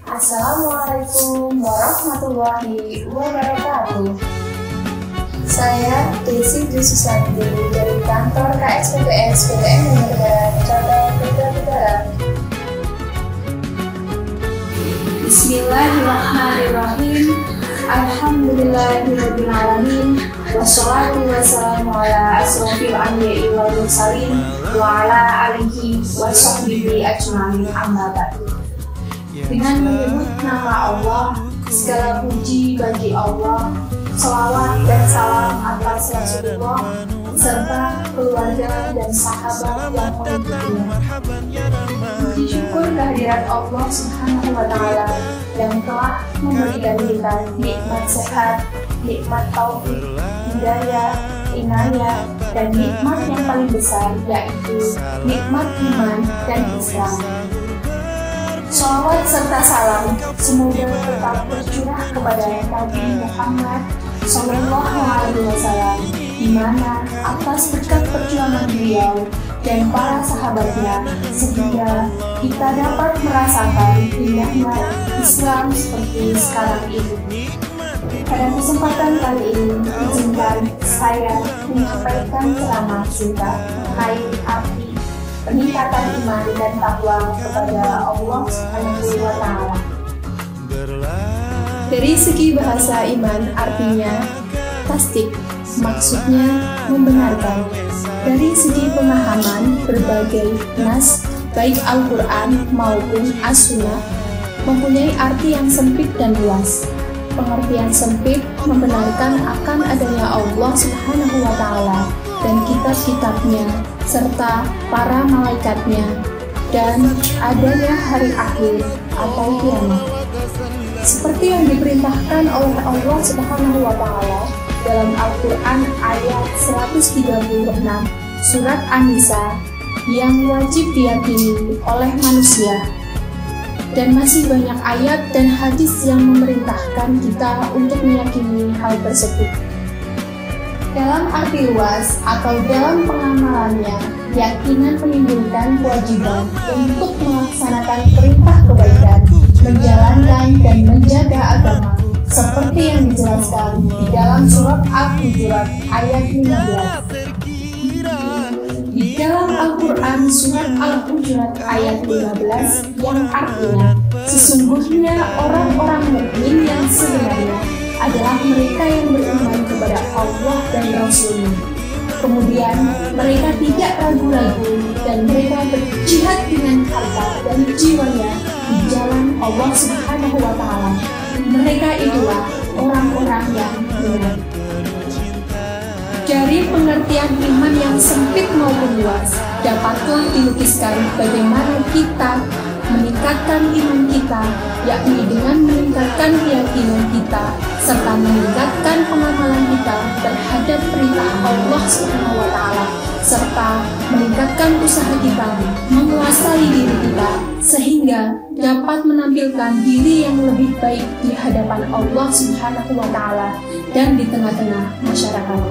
Assalamualaikum warahmatullahi wabarakatuh. Saya Desi Susanti dari kantor KSPPS PTN Negara Cabang Tegal. Bismillahirrahmanirrahim. Alhamdulillahirabbil alamin. Wassalatu wassalamu ala asrofil anbiya'i wal mursalin wa ala alihi wa sahbihi ajma'in, amma ba'du. Dengan menyebut nama Allah, segala puji bagi Allah, selawat dan salam atas Rasulullah serta keluarga dan sahabat yang mengikutinya. Puji syukur kehadirat Allah Subhanahu wa Ta'ala yang telah memberikan kita nikmat sehat, nikmat taufik, hidayah, inayah, dan nikmat yang paling besar, yaitu nikmat iman dan Islam. Shalawat serta salam semoga tetap tercurah kepada Nabi Muhammad SAW, di mana atas berkat perjuangan beliau dan para sahabatnya, sehingga kita dapat merasakan indahnya Islam seperti sekarang ini. Pada kesempatan kali ini, izinkan saya menyampaikan ceramah singkat mengenai arti peningkatan iman dan takwa kepada Allah Subhanahu wa Ta'ala. Dari segi bahasa iman artinya tasdik, maksudnya membenarkan. Dari segi pemahaman, berbagai nas baik Al-Quran maupun As-Sunnah mempunyai arti yang sempit dan luas. Pengertian sempit membenarkan akan adanya Allah Subhanahu wa Ta'ala dan kitab-kitabnya serta para malaikatnya dan adanya hari akhir atau kiamat, seperti yang diperintahkan oleh Allah Subhanahu wa Ta'ala dalam Al-Quran ayat 136 surat An-Nisa yang wajib diyakini oleh manusia. Dan masih banyak ayat dan hadis yang memerintahkan kita untuk meyakini hal tersebut. Dalam arti luas atau dalam pengamalannya, keyakinan menimbulkan kewajiban untuk melaksanakan perintah kebaikan, menjalankan dan menjaga agama, seperti yang dijelaskan di dalam surat Al-Hujurat ayat 15. Di dalam Al-Quran surat Al-Hujurat ayat 15 yang artinya, sesungguhnya orang-orang mukmin yang sebenarnya adalah mereka yang beriman kepada Allah dan Rasul-Nya. Kemudian mereka tidak ragu-ragu dan mereka berjihad dengan harta dan jiwanya di jalan Allah Subhanahu wa Ta'ala. Mereka itulah orang-orang yang benar. Dari pengertian iman yang sempit maupun luas, dapatlah dilukiskan bagaimana kita meningkatkan iman kita, yakni dengan meningkatkan keyakinan kita, serta meningkatkan pengamalan kita terhadap perintah Allah Subhanahu wa Ta'ala, serta meningkatkan usaha kita menguasai diri kita, sehingga dapat menampilkan diri yang lebih baik di hadapan Allah Subhanahu wa Ta'ala dan di tengah-tengah masyarakat.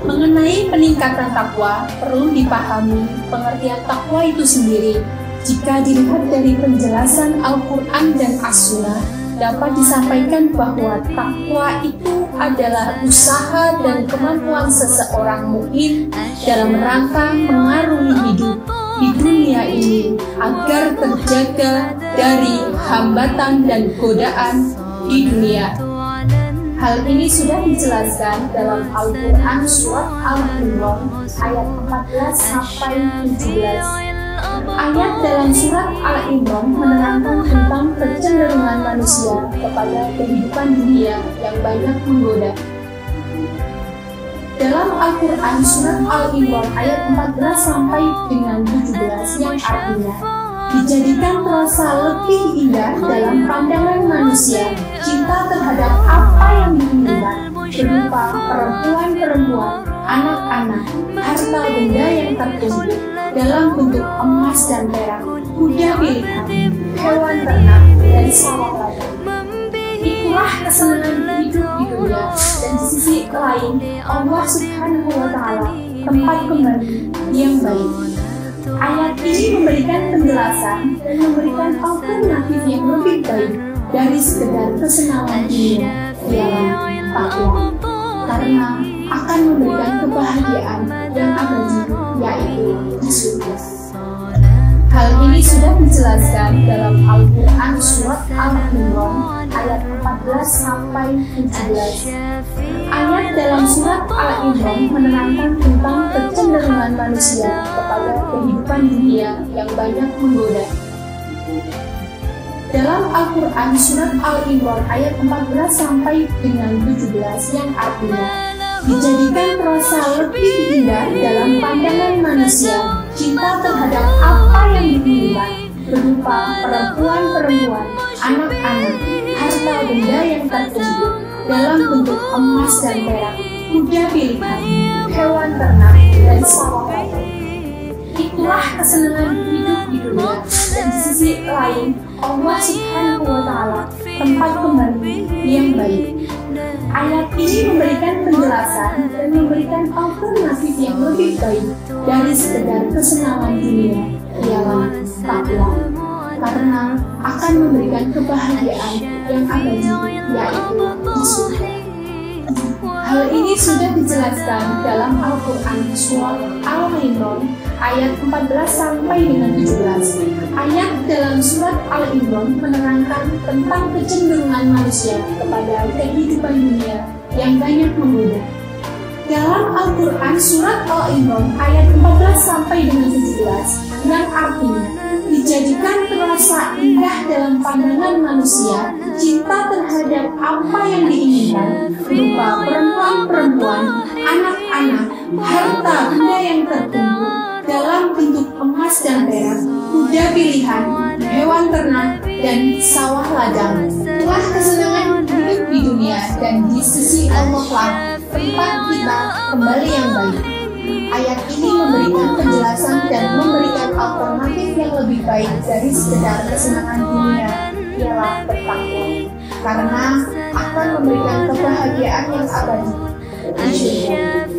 Mengenai peningkatan takwa, perlu dipahami pengertian takwa itu sendiri. Jika dilihat dari penjelasan Al-Quran dan As-Sunnah, dapat disampaikan bahwa takwa itu adalah usaha dan kemampuan seseorang mukmin dalam rangka mengarungi hidup di dunia ini agar terjaga dari hambatan dan godaan di dunia. Hal ini sudah dijelaskan dalam Al-Quran surat Al-Imran ayat 14-17. Ayat dalam surat Al-Imran menerangkan tentang kecenderungan manusia kepada kehidupan dunia yang banyak menggoda. Dalam Al-Quran surat Al-Imran ayat 14-17 yang artinya, dijadikan terasa lebih indah dalam pandangan manusia cinta terhadap apa yang diinginkan, berupa perempuan-perempuan, anak-anak, harta benda yang tertumpuk dalam bentuk emas dan perak, kuda pilihan, hewan ternak, dan sawah ladang. Itulah kesenangan hidup di dunia, dan di sisi lain Allah Subhanahu wa Ta'ala tempat kembali yang baik. Ayat ini memberikan penjelasan dan memberikan alternatif yang lebih baik dari sekedar kesenangan dunia, ialah takwa, karena akan memberikan kebahagiaan yang abadi, yaitu di surga. Hal ini sudah dijelaskan dalam Al-Quran Surat Al-Imran ayat 14-17. Ayat dalam Surat Al-Imran menerangkan tentang kecenderungan manusia kepada kehidupan dunia yang banyak menggoda. Dalam Al-Quran Surat Al-Imran ayat 14-17 yang artinya, dijadikan rasa lebih indah dalam pandangan manusia cinta terhadap apa yang diinginkan, berupa perempuan-perempuan, anak-anak, harta benda yang terkumpul dalam bentuk emas dan perak, kuda pilihan, hewan ternak, dan sawah ladang. Itulah kesenangan hidup di dunia, dan di sisi lain Allah Subhanahu wa Ta'ala tempat kembali yang baik. Ayat ini memberikan penjelasan dan memberikan alternatif yang lebih baik dari sekedar kesenangan dunia, ialah takwa, karena akan memberikan kebahagiaan yang abadi, yaitu di surga. Hal ini sudah dijelaskan dalam Al-Quran Surat Al-Imran ayat 14-17. Ayat dalam Surat Al-Imran menerangkan tentang kecenderungan manusia kepada kehidupan dunia yang banyak menggoda. Dalam Al-Quran Surat Al-Imran ayat 14-17 yang artinya, dijadikan terasa indah dalam pandangan manusia cinta terhadap apa yang diinginkan, berupa perempuan-perempuan, anak-anak, harta benda yang terkumpul dalam bentuk emas dan perak, kuda pilihan, hewan ternak, dan sawah ladang. Itulah kesenangan hidup di dunia, dan di sisi Allah lah tempat kita kembali yang baik. Ayat ini memberikan penjelasan dan memberikan alternatif yang lebih baik dari sekedar kesenangan dunia, ialah bertakwa, karena akan memberikan kebahagiaan yang abadi di surga.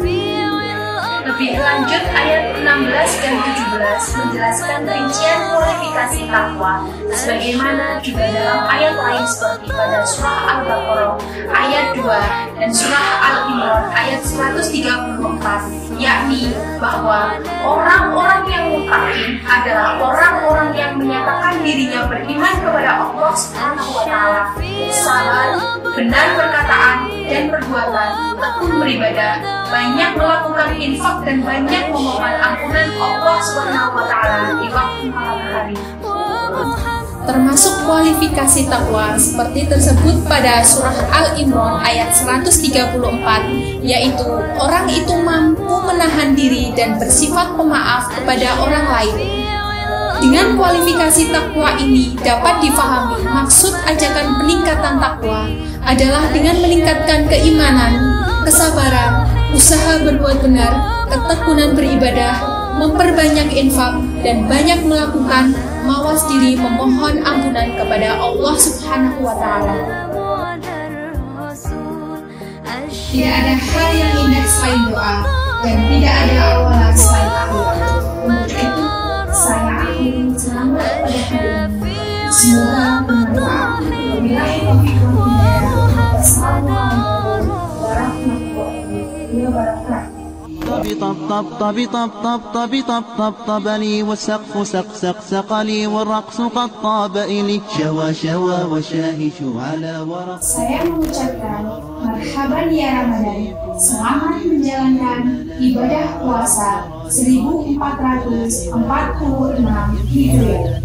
Lebih lanjut, ayat 16 dan 17 menjelaskan rincian kualifikasi takwa, sebagaimana juga dalam ayat lain seperti pada surah Al-Baqarah ayat 2 dan surah Al-Imran ayat 134, yakni bahwa orang-orang yang mutakin adalah orang-orang yang menyatakan dirinya beriman kepada Allah Subhanahu wa Ta'ala, salat, benar perkataan dan perbuatan, tekun beribadah, banyak melakukan infak dan banyak memohon ampunan Allah Subhanahu wa Ta'ala di waktu malam hari. Termasuk kualifikasi takwa seperti tersebut pada surah Al-Imran ayat 134, yaitu orang itu mampu menahan diri dan bersifat pemaaf kepada orang lain. Dengan kualifikasi takwa ini dapat difahami maksud ajakan peningkatan takwa adalah dengan meningkatkan keimanan, kesabaran, usaha berbuat benar, ketekunan beribadah, memperbanyak infak, dan banyak melakukan mawas diri memohon ampunan kepada Allah Subhanahu wa Ta'ala. Tidak ada hal yang indah selain doa, dan tidak ada awalan selain akhirat. Untuk itu, saya akhiri ceramah pada hari ini. Semoga bermanfaat. Wabillahi taufiq wal hidayah. Wassalamualaikum warahmatullahi wabarakatuh. طب طب طب طب طب طب طب طب طب لي والسقف سق سق سق لي والرقص قد طاب إلي شوى شوى وشاهش على ورق. Saya mengucapkan marhaban ya Ramadan. Selamat menjalankan ibadah puasa 1446 Hijriah.